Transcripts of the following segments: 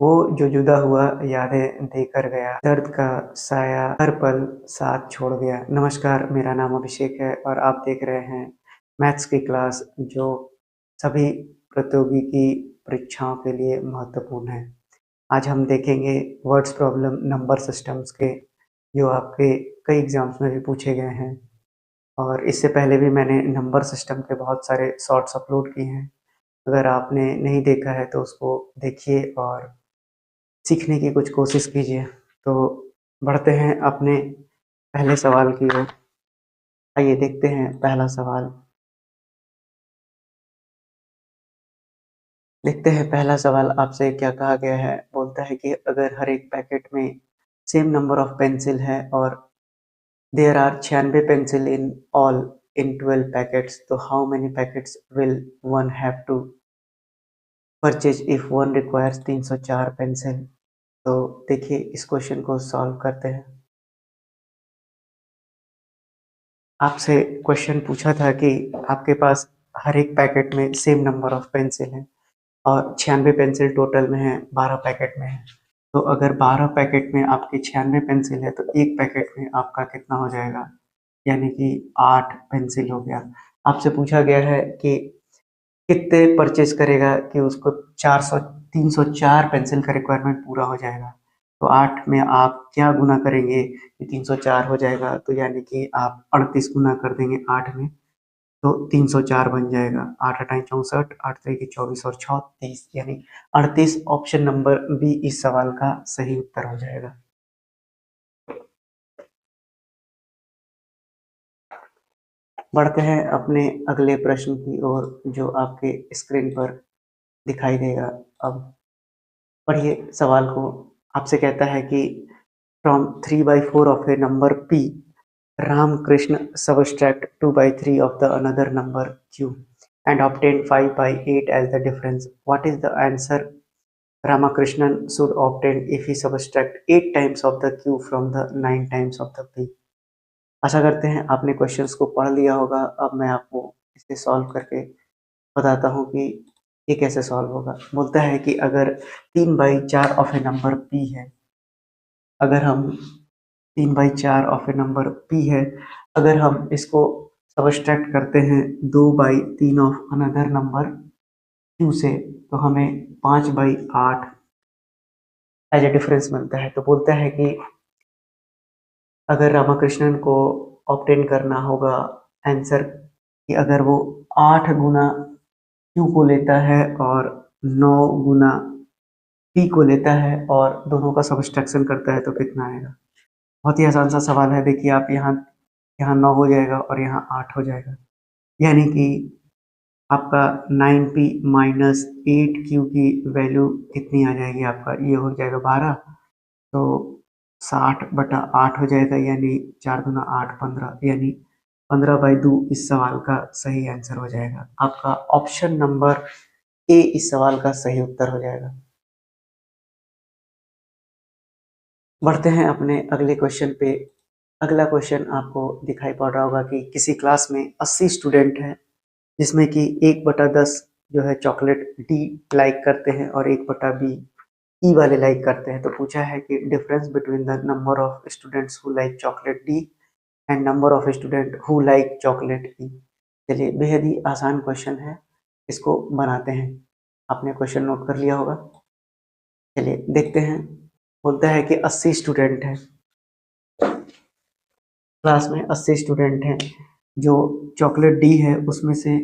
वो जो जुदा हुआ यादें देकर गया, दर्द का साया हर पल साथ छोड़ गया। नमस्कार, मेरा नाम अभिषेक है और आप देख रहे हैं मैथ्स की क्लास जो सभी प्रतियोगिकी परीक्षाओं के लिए महत्वपूर्ण है। आज हम देखेंगे वर्ड्स प्रॉब्लम नंबर सिस्टम्स के, जो आपके कई एग्जाम्स में भी पूछे गए हैं। और इससे पहले भी मैंने नंबर सिस्टम के बहुत सारे शॉर्ट्स अपलोड किए हैं। अगर आपने नहीं देखा है तो उसको देखिए और सीखने की कुछ कोशिश कीजिए। तो बढ़ते हैं अपने पहले सवाल की ओर। आइए देखते हैं पहला सवाल। देखते हैं पहला सवाल आपसे क्या कहा गया है। बोलता है कि अगर हर एक पैकेट में सेम नंबर ऑफ पेंसिल है और there are 96 pencil in all in 12 packets, तो how many packets will one have to purchase if one requires 304 pencil. तो देखिए इस क्वेश्चन को सॉल्व करते हैं। आपसे क्वेश्चन पूछा था कि आपके पास हर एक पैकेट में सेम नंबर ऑफ पेंसिल है और 96 पेंसिल टोटल में है, 12 पैकेट में है। तो अगर 12 पैकेट में आपकी 96 पेंसिल है तो एक पैकेट में आपका कितना हो जाएगा, यानी कि 8 पेंसिल हो गया। आपसे पूछा गया है कि कितने परचेज करेगा कि उसको 304 पेंसिल का रिक्वायरमेंट पूरा हो जाएगा। तो 8 में आप क्या गुना करेंगे कि 304 हो जाएगा, तो यानी कि आप 38 गुना कर देंगे 8 में, तो 304 बन जाएगा। 8 अठाई 64, 8 3 की 24 और 6 30, यानी 38 ऑप्शन नंबर बी इस सवाल का सही उत्तर हो जाएगा। बढ़ते हैं अपने अगले प्रश्न की ओर, जो आपके स्क्रीन पर दिखाई देगा। अब पढ़िए सवाल को। आपसे कहता है कि from 3/4 of A number p, Ramakrishna subtract 2/3 of the another number q and obtain 5/8 as the difference. What is the answer Ramakrishnan should obtain if he subtract 8 times of the q from the 9 times of the p? आशा करते हैं आपने questions को पढ़ लिया होगा। अब मैं आपको इसे सॉल्व करके बताता हूँ कि ये कैसे सॉल्व होगा। बोलता है कि अगर 3/4 ऑफ ए नंबर p है, अगर हम 3/4 ऑफ ए नंबर p है, अगर हम इसको सबट्रैक्ट करते हैं 2/3 ऑफ अनदर नंबर q से, तो हमें 5/8 एज ए डिफरेंस मिलता है। तो बोलता है कि अगर रामाकृष्णन को ऑब्टेन करना होगा आंसर, कि अगर वो 8 गुना q को लेता है और 9 गुना p को लेता है और दोनों का सबट्रैक्शन करता है तो कितना आएगा। बहुत ही आसान सा सवाल है। देखिए आप यहाँ यहाँ 9 हो जाएगा और यहाँ 8 हो जाएगा, यानी कि आपका 9p माइनस 8q की वैल्यू कितनी आ जाएगी, आपका ये हो जाएगा 12। तो 60/8 हो जाएगा, यानी 4 गुना 8 15, यानी 15/2 इस सवाल का सही आंसर हो जाएगा। आपका ऑप्शन नंबर ए इस सवाल का सही उत्तर हो जाएगा। बढ़ते हैं अपने अगले क्वेश्चन पे। अगला क्वेश्चन आपको दिखाई पड़ रहा होगा कि किसी क्लास में 80 स्टूडेंट हैं, जिसमें कि 1/10 जो है चॉकलेट डी लाइक करते हैं और 1/20 ई वाले लाइक करते हैं। तो पूछा है कि difference between the number of students who like chocolate D and number of student who like chocolate E. चलिए बेहद ही आसान क्वेश्चन है, इसको बनाते हैं। आपने क्वेश्चन नोट कर लिया होगा। चलिए देखते हैं। बोलता है कि 80 स्टूडेंट हैं, क्लास में 80 स्टूडेंट हैं। जो चॉकलेट डी है उसमें से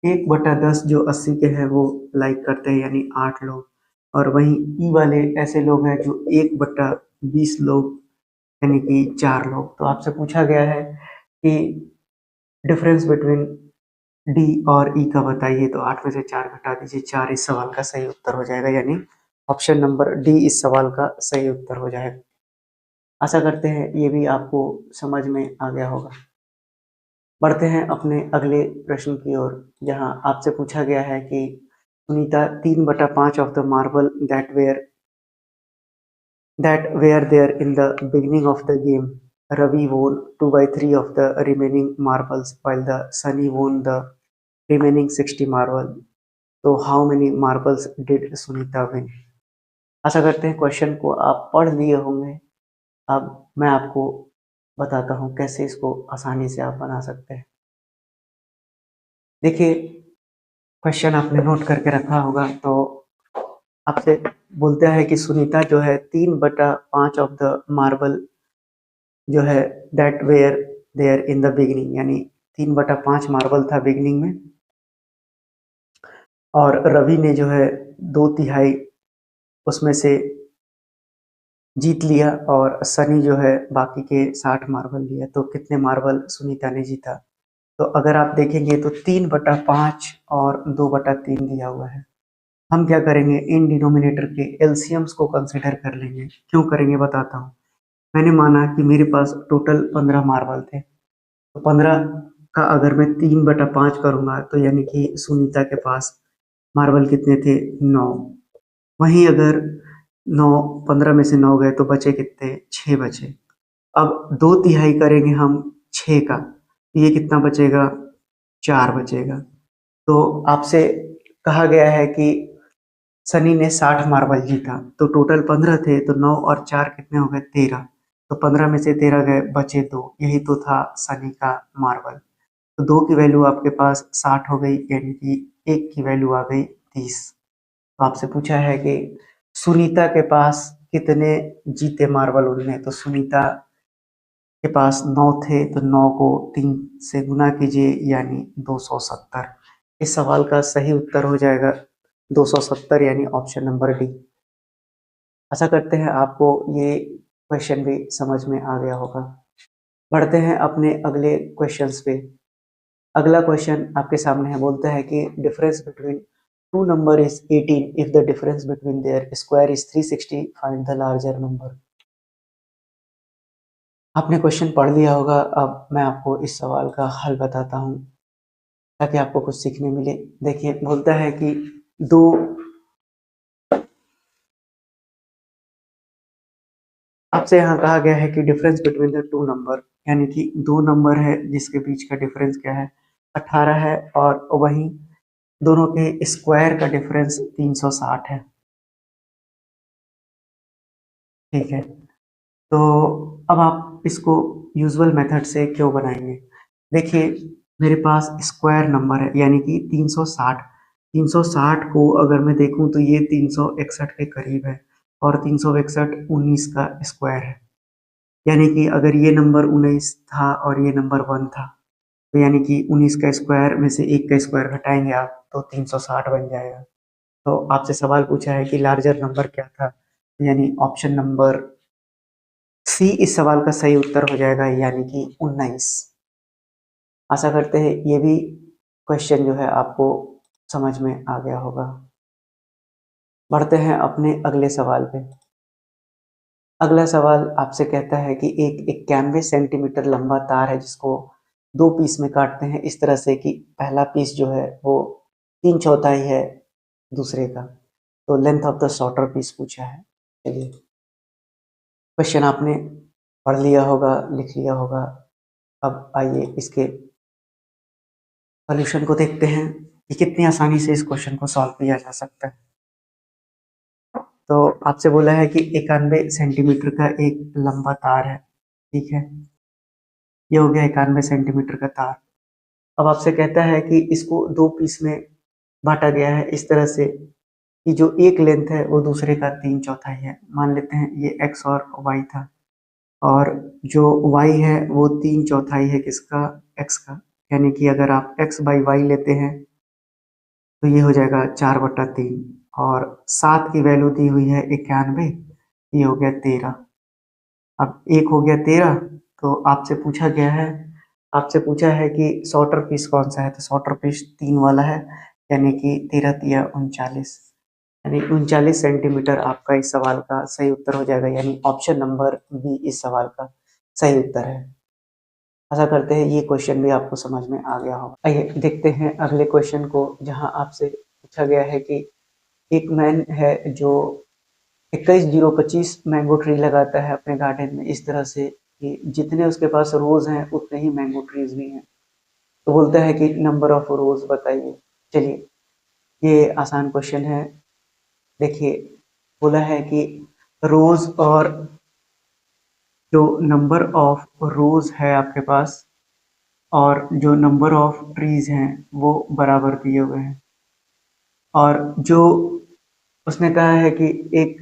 1/10 जो 80 के हैं वो लाइक करते हैं, यानी 8 लोग। और वहीं ई वाले ऐसे लोग हैं जो 1/20 लोग, यानी कि 4 लोग। तो आपसे पूछा गया है कि डिफरेंस बिटवीन डी और ई का बताइए। तो 8 में से 4 घटा दीजिए, 4 इस सवाल का सही उत्तर हो जाएगा, यानी ऑप्शन नंबर डी इस सवाल का सही उत्तर हो जाएगा। आशा करते हैं ये भी आपको समझ में आ गया होगा। बढ़ते हैं अपने अगले प्रश्न की ओर, जहां आपसे पूछा गया है कि Sunita 3/5 of the marble that were there in the beginning of the game. Ravi won 2/3 of the remaining marbles, while the Sunny won the remaining 60 marble. So how many marbles did Sunita win? आशा करते हैं question को आप पढ़ लिए होंगे। अब मैं आपको बताता हूँ कैसे इसको आसानी से आप बना सकते हैं। देखिए, क्वेश्चन आपने नोट करके रखा होगा, तो आपसे बोलता है कि सुनीता जो है 3/5 ऑफ द मार्बल जो है that were there in the beginning, यानी 3/5 मार्बल था बिगिनिंग में, और रवि ने जो है 2/3 उसमें से जीत लिया, और सनी जो है बाकी के 60 मार्बल लिया। तो कितने मार्बल सुनीता ने जीता? तो अगर आप देखेंगे तो 3/5 और 2/3 दिया हुआ है। हम क्या करेंगे, इन डिनोमिनेटर के एलसीएम्स को कंसिडर कर लेंगे। क्यों करेंगे बताता हूँ। मैंने माना कि मेरे पास टोटल 15 मार्बल थे, तो 15 का अगर मैं 3/5 करूंगा तो यानी कि सुनीता के पास मार्बल कितने थे? 9। वहीं अगर 9, 15 में से 9 गए तो बचे कितने? 6 बचे। अब 2/3 करेंगे हम 6 का, तो ये कितना बचेगा? 4 बचेगा। तो आपसे कहा गया है कि सनी ने 60 मार्बल जीता, तो टोटल 15 थे, तो 9 और 4 कितने हो गए? 13। तो 15 में से 13 गए, बचे 2। यही तो था सनी का मार्बल। तो 2 की वैल्यू आपके पास 60 हो गई, यानी कि 1 की वैल्यू आ गई 30। तो आपसे पूछा है कि सुनीता के पास कितने जीते मार्बल उनने, तो सुनीता के पास 9 थे, तो 9 को 3 से गुना कीजिए, यानी 270। इस सवाल का सही उत्तर हो जाएगा 270, यानी ऑप्शन नंबर डी। आशा करते हैं आपको ये क्वेश्चन भी समझ में आ गया होगा। बढ़ते हैं अपने अगले क्वेश्चंस पे। अगला क्वेश्चन आपके सामने है, बोलता है कि difference between two number is 18 if the difference between their square is 360, find the larger number. आपने क्वेश्चन पढ़ लिया होगा। अब मैं आपको इस सवाल का हल बताता हूँ ताकि आपको कुछ सीखने मिले। देखिए, बोलता है कि दो आपसे यहाँ कहा गया है कि difference between the two number, यानी कि दो नंबर है जिसके बीच का डिफरेंस क्या है? 18 है, और वहीं दोनों के स्क्वायर का डिफरेंस 360 है। ठीक है, तो अब आप इसको यूजुअल मेथड से क्यों बनाएंगे? देखिए, मेरे पास स्क्वायर नंबर है, यानी कि 360। 360 को अगर मैं देखूं तो ये 361 के करीब है, और 361 19 का स्क्वायर है। यानी कि अगर ये नंबर 19 था और ये नंबर 1 था, तो यानी कि 19 का स्क्वायर में से 1 का स्क्वायर घटाएंगे आप, तो 360 बन जाएगा। तो आपसे सवाल पूछा है कि लार्जर नंबर क्या था, यानी ऑप्शन नंबर सी इस सवाल का सही उत्तर हो जाएगा, यानी कि 19। आशा करते हैं ये भी क्वेश्चन जो है आपको समझ में आ गया होगा। बढ़ते हैं अपने अगले सवाल पे। अगला सवाल आपसे कहता है कि एक 91 सेंटीमीटर लंबा तार है जिसको दो पीस में काटते हैं इस तरह से कि पहला पीस जो है वो 3/4 है दूसरे का। तो length of the shorter piece पूछा है। चलिए, क्वेश्चन आपने पढ़ लिया होगा, लिख लिया होगा। अब आइए इसके सॉल्यूशन को देखते हैं कि कितनी आसानी से इस क्वेश्चन को सॉल्व किया जा सकता है। तो आपसे बोला है कि 91 सेंटीमीटर का एक लंबा तार है। ठीक है, ये हो गया 91 सेंटीमीटर का तार। अब आपसे कहता है कि इसको दो पीस में बांटा गया है इस तरह से कि जो एक लेंथ है वो दूसरे का 3/4 है। मान लेते हैं ये एक्स और वाई था, और जो वाई है वो 3/4 है किसका? एक्स का। यानी कि अगर आप एक्स बाई वाई लेते हैं तो ये हो जाएगा 4/3, और 7 की वैल्यू दी हुई है 91, ये हो गया 13। अब एक हो गया 13, तो आपसे पूछा है कि शॉर्टर पीस कौन सा है, तो शॉर्टर पीस 3 वाला है, यानी कि 13 तिया 39, यानी 39 सेंटीमीटर आपका इस सवाल का सही उत्तर हो जाएगा, यानी ऑप्शन नंबर बी इस सवाल का सही उत्तर है। आशा करते हैं ये क्वेश्चन भी आपको समझ में आ गया होगा। आइए देखते हैं अगले क्वेश्चन को, जहां आपसे पूछा गया है कि एक मैन है जो 21,025 मैंगो ट्री लगाता है अपने गार्डन में इस तरह से कि जितने उसके पास रोज हैं उतने ही मैंगो ट्रीज भी हैं। तो बोलता है कि नंबर ऑफ रोज बताइए। चलिए, ये आसान क्वेश्चन है। देखिए, बोला है कि रोज और जो नंबर ऑफ रोज है आपके पास और जो नंबर ऑफ ट्रीज हैं वो बराबर दिए हुए हैं। और जो उसने कहा है कि एक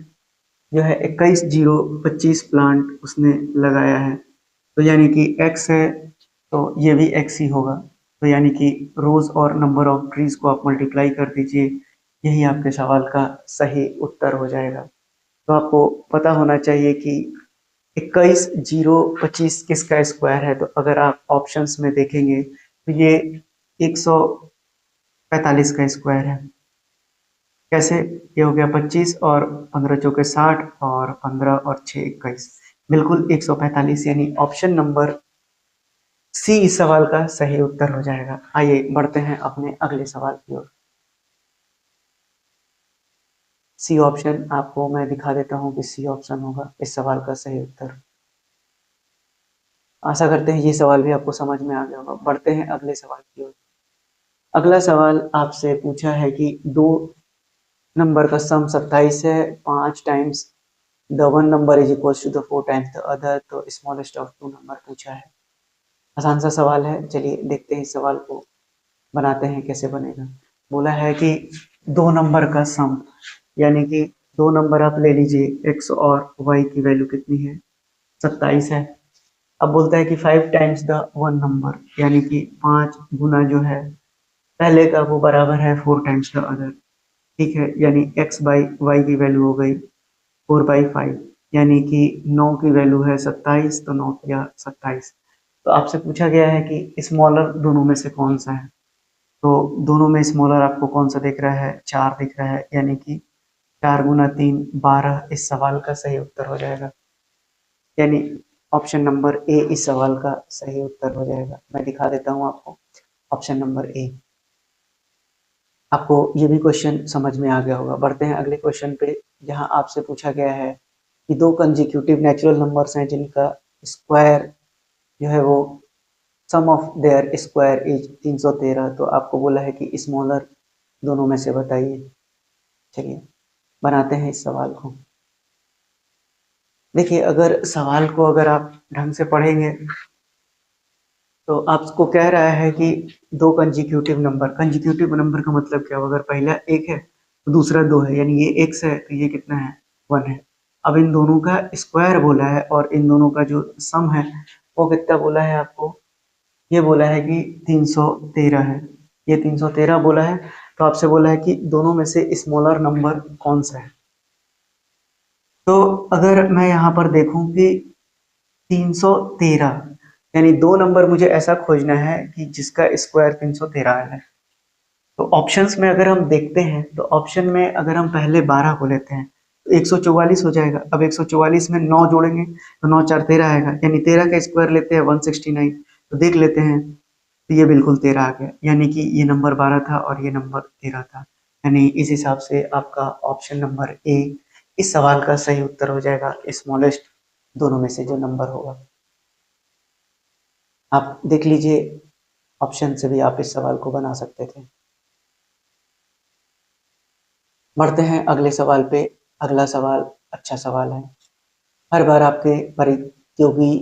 जो है 21,025 प्लांट उसने लगाया है, तो यानी कि एक्स है तो ये भी एक्स ही होगा। तो यानी कि रोज और नंबर ऑफ ट्रीज को आप मल्टीप्लाई कर दीजिए, यही आपके सवाल का सही उत्तर हो जाएगा। तो आपको पता होना चाहिए कि 21,025 किसका स्क्वायर है। तो अगर आप ऑप्शंस में देखेंगे तो ये 145 का स्क्वायर है। कैसे? ये हो गया 25 और 15 चौके 60 और 15 और 6 21, बिल्कुल 145, यानी ऑप्शन नंबर सी इस सवाल का सही उत्तर हो जाएगा। आइए बढ़ते हैं अपने अगले सवाल की ओर। सी ऑप्शन आपको मैं दिखा देता हूं कि सी ऑप्शन होगा इस सवाल का सही उत्तर। आशा करते हैं ये सवाल भी आपको समझ में आ गया होगा। बढ़ते हैं अगले सवाल की ओर। अगला सवाल आपसे पूछा है कि दो नंबर का सम 27 है, 5 times the one number is equal to the 4 times the other, तो स्मॉलेस्ट ऑफ टू नंबर पूछा है। आसान सा सवाल है, चलिए देखते हैं इस सवाल को बनाते हैं कैसे बनेगा। बोला है कि दो नंबर का सम, यानी कि दो नंबर आप ले लीजिए, एक्स और वाई की वैल्यू कितनी है, 27 है। अब बोलता है कि 5 टाइम्स द वन नंबर, यानी कि 5 गुना जो है पहले का वो बराबर है 4 टाइम्स द अदर। ठीक है, यानी x बाई वाई की वैल्यू हो गई 4/5, यानी कि 9 की वैल्यू है 27, तो 9 या 27। तो आपसे पूछा गया है कि स्मॉलर दोनों में से कौन सा है। तो दोनों में स्मॉलर आपको कौन सा दिख रहा है, 4 दिख रहा है, यानी कि 4 गुना 3 12 इस सवाल का सही उत्तर हो जाएगा। यानी ऑप्शन नंबर ए इस सवाल का सही उत्तर हो जाएगा। मैं दिखा देता हूँ आपको ऑप्शन नंबर ए। आपको ये भी क्वेश्चन समझ में आ गया होगा। बढ़ते हैं अगले क्वेश्चन पे, जहां आपसे पूछा गया है कि दो कंजिक्यूटिव नेचुरल नंबर्स हैं जिनका स्क्वायर जो है वो सम ऑफ देयर स्क्वायर इज 313। तो आपको बोला है कि स्मॉलर दोनों में से बताइए। चलिए बनाते हैं इस सवाल को। देखिए, अगर सवाल को अगर आप ढंग से पढ़ेंगे तो आपको कह रहा है कि दो कंजिक्यूटिव नंबर का मतलब क्या होगा? अगर पहला एक है तो दूसरा दो है, यानी ये एक्स है तो ये कितना है, 1 है। अब इन दोनों का स्क्वायर बोला है और इन दोनों का जो सम है वो कितना बोला है आपको? ये बोला है कि 313 है। ये 313 बोला है। तो आपसे बोला है कि दोनों में से स्मॉलर नंबर कौन सा है। तो अगर मैं यहाँ पर देखूं कि 313, यानी दो नंबर मुझे ऐसा खोजना है कि जिसका स्क्वायर 313 है। तो ऑप्शंस में अगर हम देखते हैं तो ऑप्शन में अगर हम पहले 12 को लेते हैं तो 144 हो जाएगा। अब 144 में 9 जोड़ेंगे तो 9 4 13 आएगा, यानी 13 का स्क्वायर लेते हैं 169। तो देख लेते हैं, तो ये बिल्कुल 13 आ गया, यानी कि ये नंबर 12 था और ये नंबर 13 था। यानी इस हिसाब से आपका ऑप्शन नंबर ए इस सवाल का सही उत्तर हो जाएगा, स्मॉलेस्ट दोनों में से जो नंबर होगा। आप देख लीजिए, ऑप्शन से भी आप इस सवाल को बना सकते थे। बढ़ते हैं अगले सवाल पे। अगला सवाल अच्छा सवाल है, हर बार आपके प्रतियोगी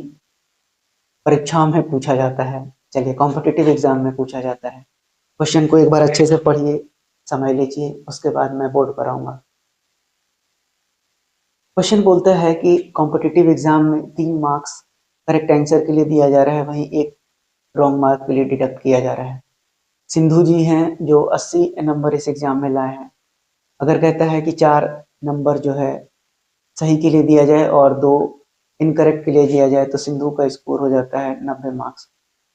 परीक्षाओं में पूछा जाता है। चलिए, कॉम्पिटिटिव एग्जाम में पूछा जाता है। क्वेश्चन को एक बार अच्छे से पढ़िए, समझ लीजिए, उसके बाद मैं बोर्ड पर आऊंगा। क्वेश्चन बोलता है कि कॉम्पिटिटिव एग्जाम में 3 मार्क्स करेक्ट आंसर के लिए दिया जा रहा है, वहीं एक रॉन्ग मार्क के लिए डिडक्ट किया जा रहा है। सिंधु जी हैं जो 80 नंबर इस एग्जाम में लाए हैं। अगर कहता है कि 4 नंबर जो है सही के लिए दिया जाए और 2 इनकरेक्ट के लिए दिया जाए तो सिंधु का स्कोर हो जाता है 90 मार्क्स।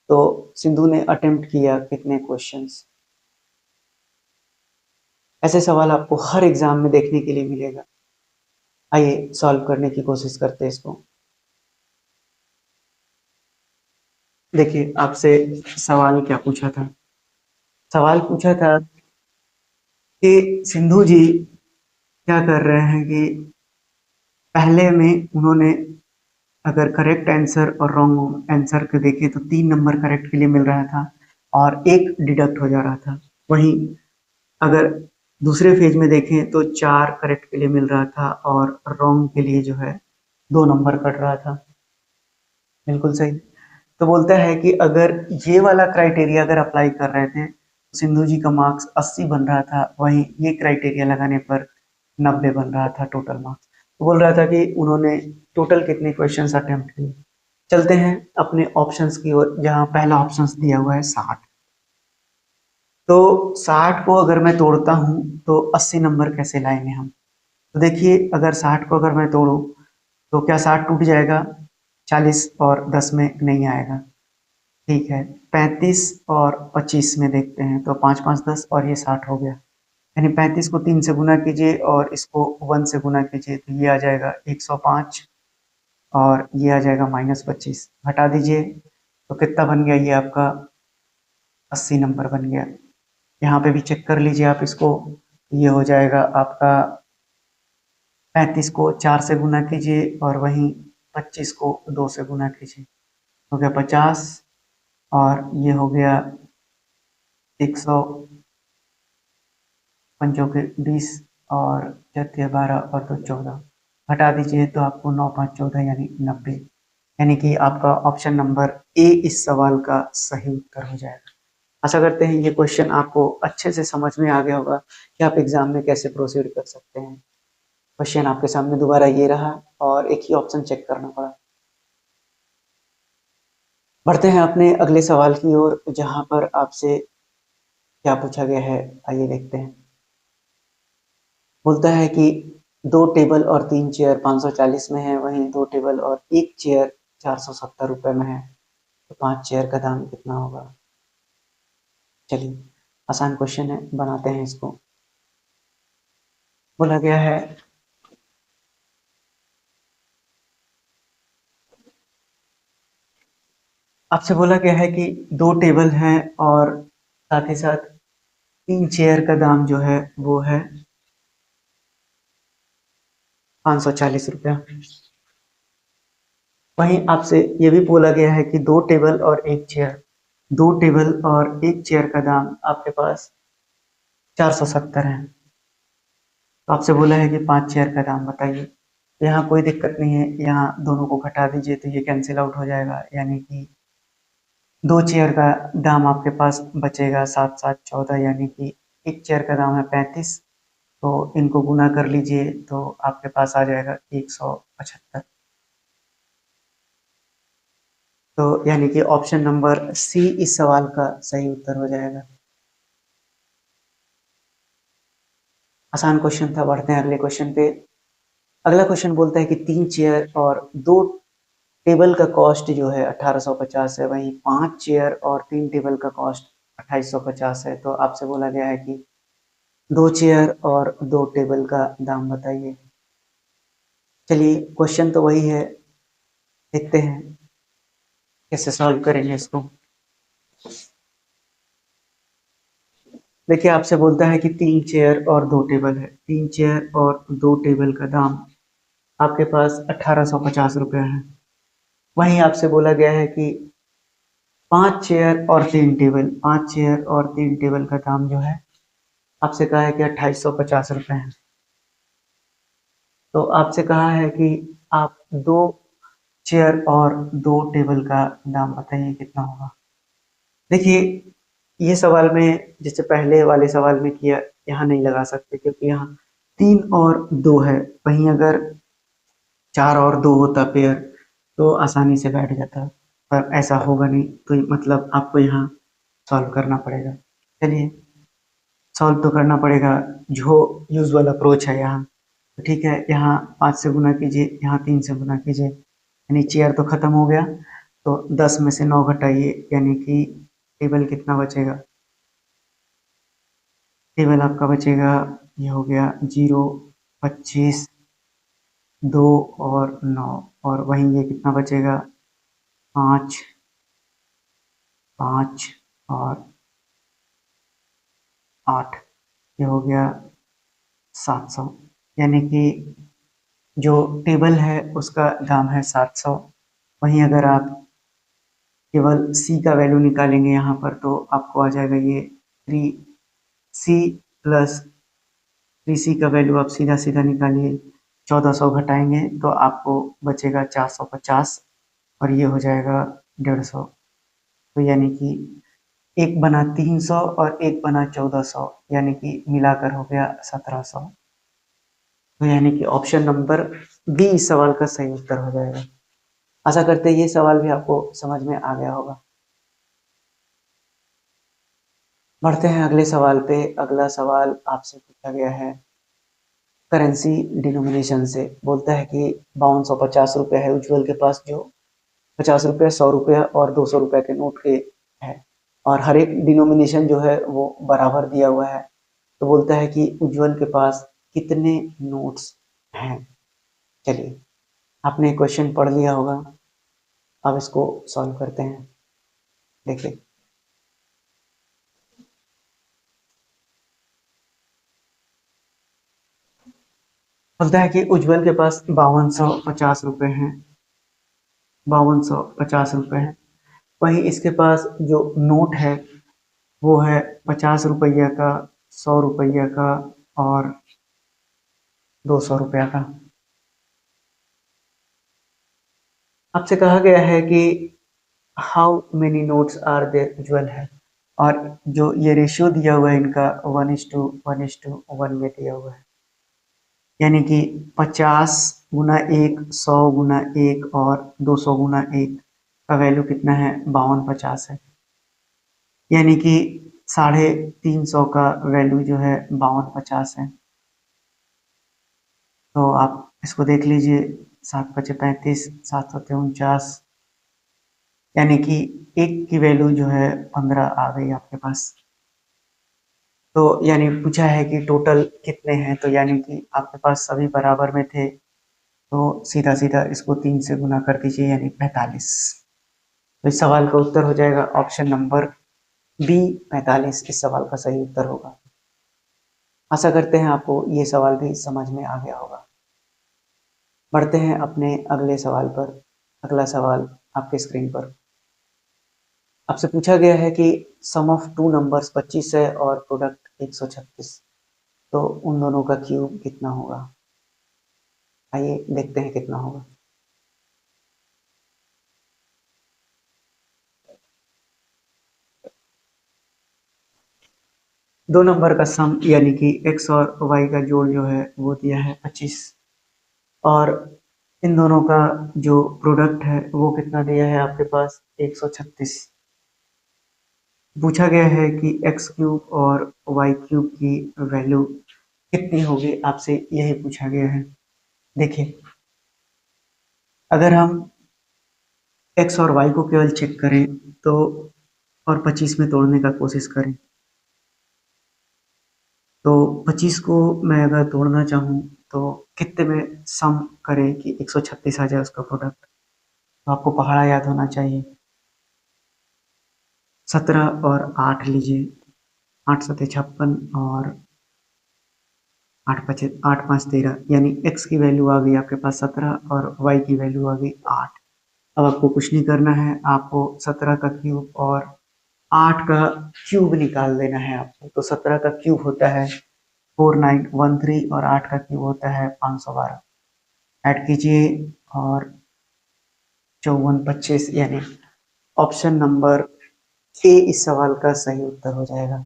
तो सिंधु ने अटेम्प्ट किया कितने क्वेश्चंस? ऐसे सवाल आपको हर एग्जाम में देखने के लिए मिलेगा। आइए सॉल्व करने की कोशिश करते हैं इसको। देखिए, आपसे सवाल क्या पूछा था? सवाल पूछा था कि सिंधु जी क्या कर रहे हैं कि पहले में उन्होंने अगर करेक्ट आंसर और रॉन्ग आंसर को देखें तो 3 नंबर करेक्ट के लिए मिल रहा था और एक डिडक्ट हो जा रहा था। वहीं अगर दूसरे फेज में देखें तो 4 करेक्ट के लिए मिल रहा था और रॉन्ग के लिए जो है 2 नंबर कट रहा था। बिल्कुल सही। तो बोलता है कि अगर ये वाला क्राइटेरिया अगर अप्लाई कर रहे थे, तो सिंधु जी का मार्क्स 80 बन रहा था, वहीं ये क्राइटेरिया लगाने पर 90 बन रहा था टोटल मार्क्स। तो बोल रहा था कि उन्होंने टोटल कितने क्वेश्चंस अटेम्प्ट किए। चलते हैं अपने ऑप्शंस की ओर, जहां पहला ऑप्शंस दिया हुआ है 60। तो 60 को अगर मैं तोड़ता हूं तो 80 नंबर कैसे लाएंगे हम। तो देखिए, अगर 60 को अगर मैं तोड़ूं तो क्या 60 टूट जाएगा? 40 और 10 में नहीं आएगा। ठीक है, 35 और 25 में देखते हैं तो 5 5 10 और ये 60 हो गया। यानी 35 को 3 से गुना कीजिए और इसको 1 से गुना कीजिए तो ये आ जाएगा 105 और ये आ जाएगा -25। हटा दीजिए तो कितना बन गया? ये आपका 80 नंबर बन गया। यहाँ पे भी चेक कर लीजिए आप इसको। ये हो जाएगा आपका 35 को 4 से गुना कीजिए और वहीं 25 को 2 से गुना कीजिए, हो गया 50 और ये हो गया 100 पंचों के 20 और चौथे 12 और 2 14। हटा दीजिए तो आपको 9 5 14 यानी 90। यानी कि आपका ऑप्शन नंबर ए इस सवाल का सही उत्तर हो जाएगा। आशा करते हैं ये क्वेश्चन आपको अच्छे से समझ में आ गया होगा कि आप एग्जाम में कैसे प्रोसीड कर सकते हैं। क्वेश्चन आपके सामने दोबारा ये रहा और एक ही ऑप्शन चेक करना पड़ा। बढ़ते हैं अपने अगले सवाल की ओर, जहां पर आपसे क्या पूछा गया है, आइए देखते हैं। बोलता है कि 2 टेबल और 3 चेयर 540 में है, वहीं 2 टेबल और 1 चेयर 470 रुपए में है, तो 5 चेयर का दाम कितना होगा? चलिए, आसान क्वेश्चन है, बनाते हैं इसको। बोला गया है आपसे बोला गया है कि 2 टेबल हैं और साथ ही साथ 3 चेयर का दाम जो है वो है 540 रुपया। वहीं आपसे ये भी बोला गया है कि 2 टेबल और 1 चेयर, 2 टेबल और 1 चेयर का दाम आपके पास 470 है। तो आपसे बोला है कि 5 चेयर का दाम बताइए। तो यहाँ कोई दिक्कत नहीं है, यहाँ दोनों को घटा दीजिए तो ये कैंसिल आउट हो जाएगा, यानी कि 2 चेयर का दाम आपके पास बचेगा 7 7 14, यानी कि 1 चेयर का दाम है 35। तो इनको गुना कर लीजिए तो आपके पास आ जाएगा 175। तो यानी कि ऑप्शन नंबर सी इस सवाल का सही उत्तर हो जाएगा। आसान क्वेश्चन था, बढ़ते हैं अगले क्वेश्चन पे। अगला क्वेश्चन बोलता है कि 3 चेयर और 2 टेबल का कॉस्ट जो है 1850 है, वहीं 5 चेयर और 3 टेबल का कॉस्ट 2850 है। तो आपसे बोला गया है कि 2 चेयर और 2 टेबल का दाम बताइए। चलिए, क्वेश्चन तो वही है, देखते हैं कैसे सॉल्व करेंगे इसको। देखिए, आपसे बोलता है कि 3 चेयर और 2 टेबल है, 3 चेयर और 2 टेबल का दाम आपके पास 1850 रुपया है। वहीं आपसे बोला गया है कि 5 चेयर और 3 टेबल, 5 चेयर और 3 टेबल का दाम जो है आपसे कहा है कि 2850 रुपये है। तो आपसे कहा है कि आप 2 चेयर और 2 टेबल का दाम बताइए कितना होगा। देखिए, ये सवाल में जैसे पहले वाले सवाल में किया, यहाँ नहीं लगा सकते क्योंकि यहाँ 3 और 2 है। वहीं अगर 4 और 2 होता पेयर तो आसानी से बैठ जाता, पर ऐसा होगा नहीं, तो मतलब आपको यहाँ सॉल्व करना पड़ेगा। चलिए, सॉल्व तो करना पड़ेगा, जो यूजुअल अप्रोच है यहाँ। तो ठीक है, यहाँ 5 से गुना कीजिए, यहाँ 3 से गुना कीजिए, यानी चेयर तो खत्म हो गया। तो 10 में से 9 घटाइए, यानी कि टेबल कितना बचेगा? टेबल आपका बचेगा, ये हो गया 0 25 2 और 9, और वहीं ये कितना बचेगा? 5 5 और 8, ये हो गया 700। यानी कि जो टेबल है उसका दाम है 700। वहीं अगर आप केवल सी का वैल्यू निकालेंगे यहाँ पर तो आपको आ जाएगा ये 3 सी प्लस BC का वैल्यू आप सीधा-सीधा निकालिए, 1400 घटाएँगे तो आपको बचेगा 450 और ये हो जाएगा 150। तो यानी कि 1 बना 300 और 1 बना 1400 यानी कि मिलाकर हो गया 1700। तो यानी कि ऑप्शन नंबर बी इस सवाल का सही उत्तर हो जाएगा। आशा करते हैं ये सवाल भी आपको समझ में आ गया होगा। बढ़ते हैं अगले सवाल पे। अगला सवाल आपसे पूछा गया है करेंसी डिनोमिनेशन से। बोलता है कि 5250 रुपये है उज्ज्वल के पास, जो 50 रुपये, 100 रुपये और 200 रुपये के नोट के है, और हर एक डिनोमिनेशन जो है वो बराबर दिया हुआ है। तो बोलता है कि उज्ज्वल के पास कितने नोट्स हैं। चलिए, आपने क्वेश्चन पढ़ लिया होगा, अब इसको सॉल्व करते हैं। देखिए, बोलता है कि उज्ज्वल के पास 5250 रुपये हैं, 5250 रुपये हैं। वहीं इसके पास जो नोट है वो है 50 रुपये का, 100 रुपये का और 200 रुपये का। आपसे कहा गया है कि how many notes are there उज्ज्वल है, और जो ये रेशियो दिया हुआ है इनका 1:1:1 में दिया हुआ है। यानी कि 50 गुना 1, 100 गुना 1 और 200 गुना 1 का वैल्यू कितना है, 5250 है। यानी कि 350 का वैल्यू जो है 5250 है। तो आप इसको देख लीजिए, 7×5=35, 7×7=49, यानी कि एक की वैल्यू जो है 15 आ गई आपके पास। तो यानी पूछा है कि टोटल कितने हैं, तो यानी कि आपके पास सभी बराबर में थे, तो सीधा सीधा इसको 3 से गुना कर दीजिए, यानी 45। तो इस सवाल का उत्तर हो जाएगा ऑप्शन नंबर बी, 45 इस सवाल का सही उत्तर होगा। आशा करते हैं आपको ये सवाल भी समझ में आ गया होगा। बढ़ते हैं अपने अगले सवाल पर। अगला सवाल आपके स्क्रीन पर आपसे पूछा गया है कि सम ऑफ टू नंबर्स 25 है और प्रोडक्ट 136, तो उन दोनों का क्यूब कितना होगा। आइए देखते हैं कितना होगा। दो नंबर का सम यानी कि x और y का जोड़ जो है वो दिया है 25, और इन दोनों का जो प्रोडक्ट है वो कितना दिया है आपके पास, 136। पूछा गया है कि एक्स क्यूब और वाई क्यूब की वैल्यू कितनी होगी, आपसे यही पूछा गया है। देखिए, अगर हम एक्स और वाई को केवल चेक करें तो, और 25 में तोड़ने का कोशिश करें, तो 25 को मैं अगर तोड़ना चाहूँ तो कितने में सम करें कि 136 आ जाए उसका प्रोडक्ट। तो आपको पहाड़ा याद होना चाहिए। 17 और 8 लीजिए, 8×7=56 और 8×5=13, यानी x की वैल्यू आ गई आपके पास 17 और y की वैल्यू आ गई 8। अब आपको कुछ नहीं करना है, आपको 17 का क्यूब और 8 का क्यूब निकाल देना है आपको। तो 17 का क्यूब होता है 4913 और 8 का क्यूब होता है 512। ऐड कीजिए और 5425, यानी ऑप्शन नंबर ए इस सवाल का सही उत्तर हो जाएगा।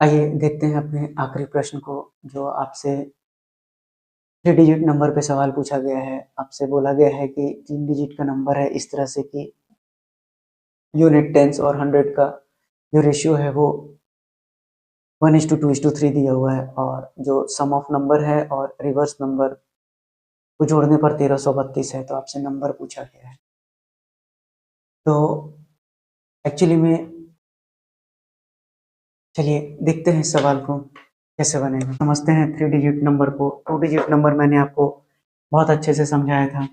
आइए देखते हैं अपने आखिरी प्रश्न को, जो आपसे 3 डिजिट नंबर पे सवाल पूछा गया है। आपसे बोला गया है कि 3 डिजिट का नंबर है इस तरह से कि यूनिट, टेंस और 100 का जो रेशियो है वो 1:2:3 दिया हुआ है, और जो सम ऑफ नंबर है और रिवर्स नंबर को जोड़ने पर 1332 है। तो आपसे नंबर पूछा गया है। तो एक्चुअली में चलिए देखते हैं इस सवाल को कैसे बनेगा। समझते हैं 3 डिजिट नंबर को। 2 डिजिट नंबर मैंने आपको बहुत अच्छे से समझाया था।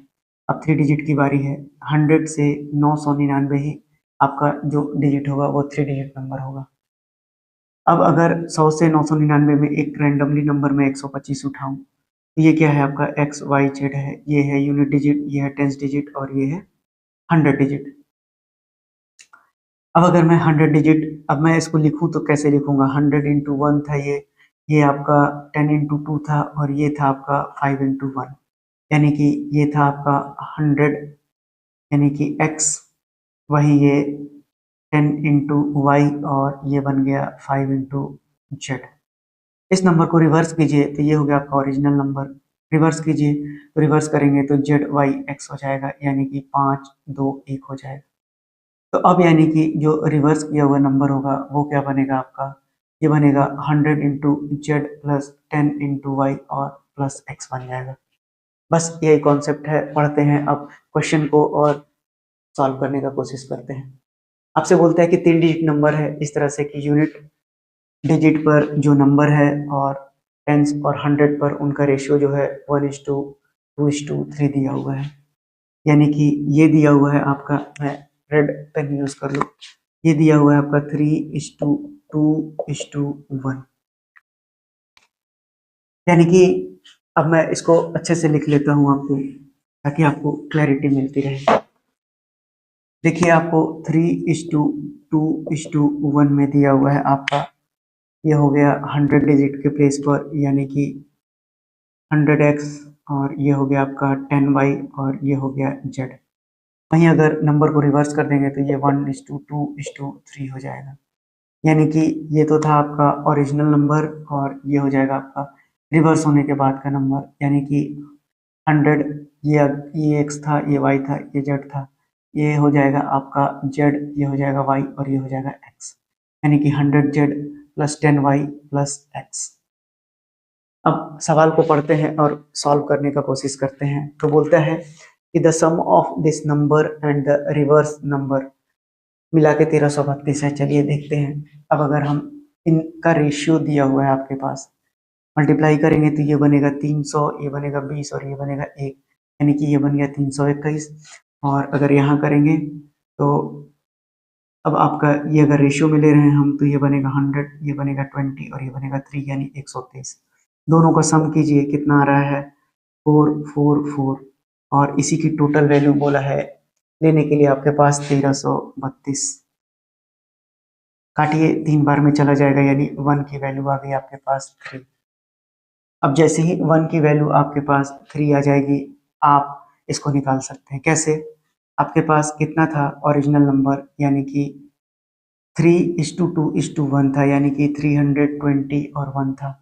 अब 3 डिजिट की बारी है। 100 से 999 ही आपका जो डिजिट होगा वो 3 डिजिट नंबर होगा। अब अगर 100 से 999 में एक रैंडमली नंबर में 125 उठाऊं, तो ये क्या है आपका एक्स वाई जेड है। ये है यूनिट डिजिट, ये है टेंस डिजिट और ये है 100 डिजिट। अब अगर मैं 100 डिजिट, अब मैं इसको लिखूं तो कैसे लिखूंगा, 100 × 1 था ये, ये आपका 10 इंटू 2 था और ये था आपका 5 इंटू 1, यानी कि ये था आपका 100 यानी कि x, वही ये 10 इंटू वाई और ये बन गया 5 इंटू जेड। इस नंबर को रिवर्स कीजिए तो ये हो गया आपका ओरिजिनल नंबर, रिवर्स कीजिए तो रिवर्स करेंगे तो जेड वाई एक्स हो जाएगा, यानी कि 5 2 1 हो जाएगा। तो अब यानी कि जो रिवर्स किया हुआ नंबर होगा वो क्या बनेगा आपका, ये बनेगा 100 into Z plus 10 into Y और प्लस एक्स बन जाएगा। बस यही कॉन्सेप्ट है। पढ़ते हैं अब क्वेश्चन को और सॉल्व करने का कोशिश करते हैं। आपसे बोलता है कि 3 डिजिट नंबर है, इस तरह से कि यूनिट डिजिट पर जो नंबर है और टेंस और 100 पर उनका रेशियो जो है 1:2:3 दिया हुआ है। यानी कि ये दिया हुआ है आपका, मैं रेड पेन यूज कर लूँ, ये दिया हुआ है आपका 3:2:1। यानी कि अब मैं इसको अच्छे से लिख लेता हूँ आपको, ताकि आपको क्लैरिटी मिलती रहे। देखिए आपको 3:2:1 में दिया हुआ है आपका, ये हो गया 100 डिजिट के प्लेस पर, यानी कि 100x, और ये हो गया आपका 10y और ये हो गया z। वहीं अगर नंबर को रिवर्स कर देंगे तो ये 1:2:3 हो जाएगा। यानी कि ये तो था आपका ओरिजिनल नंबर और ये हो जाएगा आपका रिवर्स होने के बाद का नंबर, यानी कि 100, ये x था, ये y था, ये z था, ये हो जाएगा आपका z, ये हो जाएगा y और ये हो जाएगा x, यानी कि 100z plus 10y plus x। अब सवाल को पढ़ते हैं और सॉल्व करने का कोशिश करते हैं। तो बोलता है कि the sum of this number and the reverse number मिला के 1332 है। चलिए देखते हैं। अब अगर हम इनका रेशियो दिया हुआ है आपके पास, मल्टीप्लाई करेंगे तो ये बनेगा 300, ये बनेगा 20 और ये बनेगा 1, यानी कि ये बन गया 321। और अगर यहाँ करेंगे तो अब आपका ये अगर रेशियो में ले रहे हैं हम तो ये बनेगा 100, ये बनेगा 20 और ये बनेगा 3, यानी 123। दोनों का सम कीजिए, कितना आ रहा है 444, और इसी की टोटल वैल्यू बोला है लेने के लिए आपके पास 1332। काटिए, 3 बार में चला जाएगा, यानी 1 की वैल्यू आ गई आपके पास 3। अब जैसे ही 1 की वैल्यू आपके पास 3 आ जाएगी, आप इसको निकाल सकते हैं। कैसे? आपके पास कितना था ओरिजिनल नंबर, यानी कि 3:2:1 था, यानी कि 320 और 1 था।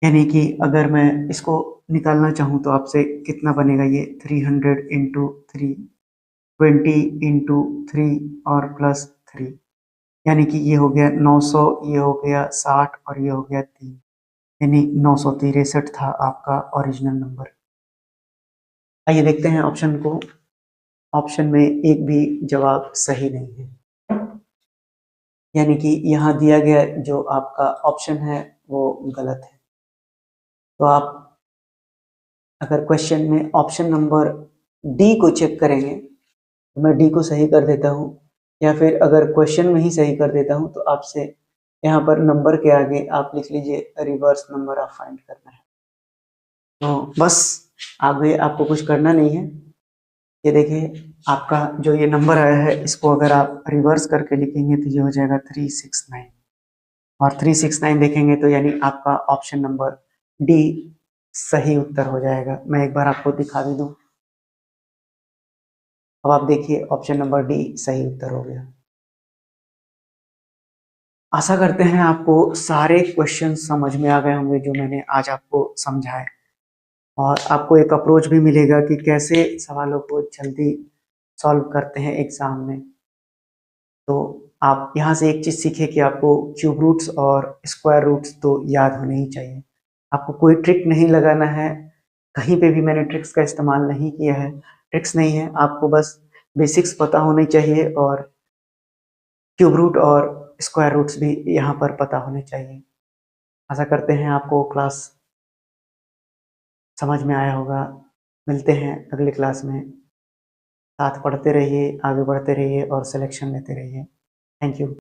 यानी कि अगर मैं इसको निकालना चाहूँ तो आपसे कितना बनेगा, ये 300 इंटू 3, 20 इंटू 3 और प्लस 3, यानी कि ये हो गया 900, ये हो गया 60 और ये हो गया 3, यानी 963 था आपका ओरिजिनल नंबर। आइए देखते हैं ऑप्शन को। ऑप्शन में एक भी जवाब सही नहीं है, यानी कि यहाँ दिया गया जो आपका ऑप्शन है वो गलत है। तो आप अगर क्वेश्चन में ऑप्शन नंबर डी को चेक करेंगे तो मैं डी को सही कर देता हूँ, या फिर अगर क्वेश्चन में ही सही कर देता हूँ तो आपसे यहाँ पर नंबर के आगे आप लिख लीजिए रिवर्स नंबर ऑफ फाइंड करना है। तो बस आगे आपको कुछ करना नहीं है। ये देखिए आपका जो ये नंबर आया है, इसको अगर आप रिवर्स करके लिखेंगे तो ये हो जाएगा 369, और 369 देखेंगे तो यानी आपका ऑप्शन नंबर डी सही उत्तर हो जाएगा। मैं एक बार आपको दिखा भी दूं। अब आप देखिए ऑप्शन नंबर डी सही उत्तर हो गया। आशा करते हैं आपको सारे क्वेश्चन समझ में आ गए होंगे जो मैंने आज आपको समझाए, और आपको एक अप्रोच भी मिलेगा कि कैसे सवालों को जल्दी सॉल्व करते हैं एग्जाम में। तो आप यहाँ से एक चीज़ सीखे कि आपको क्यूब रूट्स और स्क्वायर रूट्स तो याद होने ही चाहिए। आपको कोई ट्रिक नहीं लगाना है, कहीं पे भी मैंने ट्रिक्स का इस्तेमाल नहीं किया है। ट्रिक्स नहीं है, आपको बस बेसिक्स पता होने चाहिए, और क्यूब रूट और स्क्वायर रूट्स भी यहाँ पर पता होने चाहिए। आशा करते हैं आपको क्लास समझ में आया होगा। मिलते हैं अगली क्लास में। साथ पढ़ते रहिए, आगे बढ़ते रहिए और सिलेक्शन लेते रहिए। Thank you.